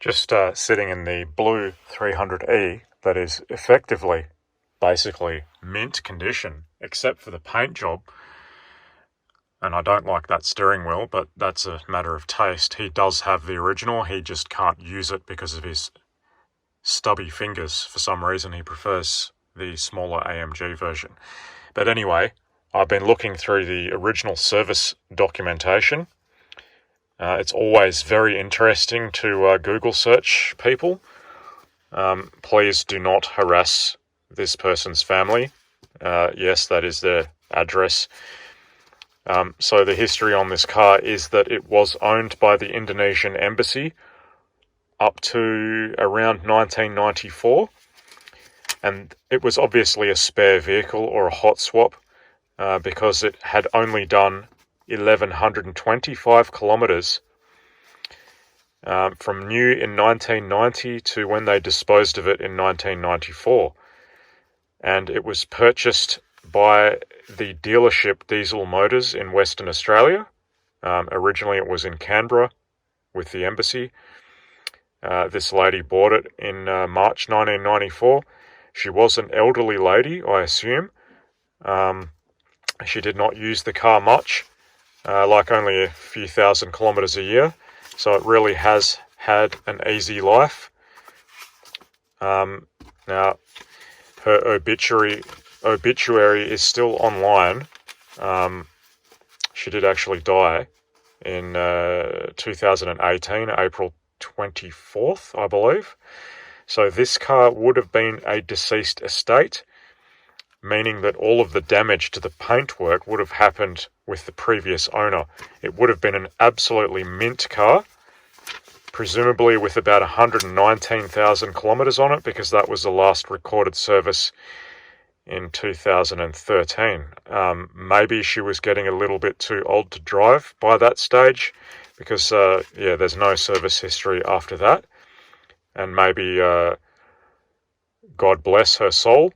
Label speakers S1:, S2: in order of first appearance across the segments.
S1: Just sitting in the blue 300E that is effectively, basically, mint condition, except for the paint job. And I don't like that steering wheel, but that's a matter of taste. He does have the original, he just can't use it because of his stubby fingers. For some reason, he prefers the smaller AMG version. But anyway, I've been looking through the original service documentation. It's always very interesting to Google search people. Please do not harass this person's family. Yes, that is their address. So the history on this car is that it was owned by the Indonesian embassy up to around 1994. And it was obviously a spare vehicle or a hot swap because it had only done 1,125 kilometers from new in 1990 to when they disposed of it in 1994. And it was purchased by the dealership Diesel Motors in Western Australia. Originally it was in Canberra with the embassy. This lady bought it in March 1994. She was an elderly lady, I assume. She did not use the car much, like only a few thousand kilometers a year. So it really has had an easy life. Now, her obituary is still online. She did actually die in 2018, April 24th, I believe. So this car would have been a deceased estate, meaning that all of the damage to the paintwork would have happened with the previous owner. It would have been an absolutely mint car, presumably with about 119,000 kilometers on it, because that was the last recorded service in 2013. Maybe she was getting a little bit too old to drive by that stage, because there's no service history after that. And maybe, God bless her soul,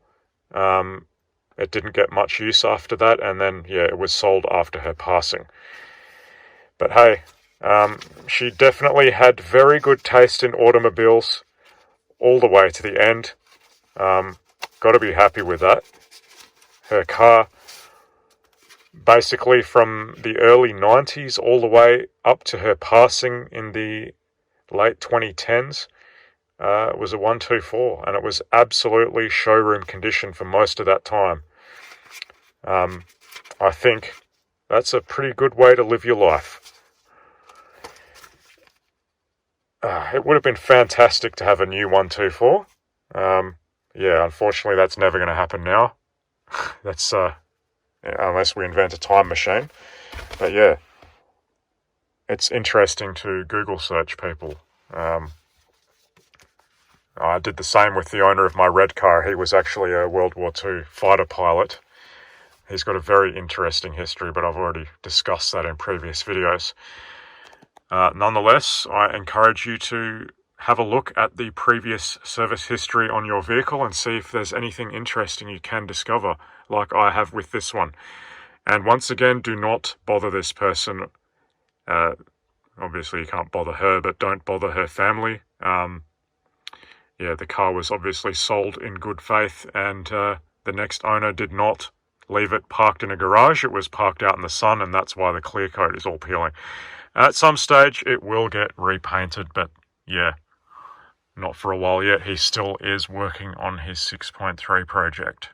S1: it didn't get much use after that, and then, it was sold after her passing. But hey, she definitely had very good taste in automobiles all the way to the end. Got to be happy with that. Her car, basically from the early 90s all the way up to her passing in the late 2010s, was a 124, and it was absolutely showroom condition for most of that time. I think that's a pretty good way to live your life. It would have been fantastic to have a new 124. Unfortunately that's never going to happen now. That's unless we invent a time machine. But yeah, it's interesting to Google search people. I did the same with the owner of my red car. He was actually a World War II fighter pilot. He's got a very interesting history, but I've already discussed that in previous videos. Nonetheless, I encourage you to have a look at the previous service history on your vehicle and see if there's anything interesting you can discover, like I have with this one. And once again, do not bother this person. Obviously, you can't bother her, but don't bother her family. The car was obviously sold in good faith, and the next owner did not leave it parked in a garage. It was parked out in the sun, and that's why the clear coat is all peeling. At some stage, it will get repainted, but not for a while yet. He still is working on his 6.3 project.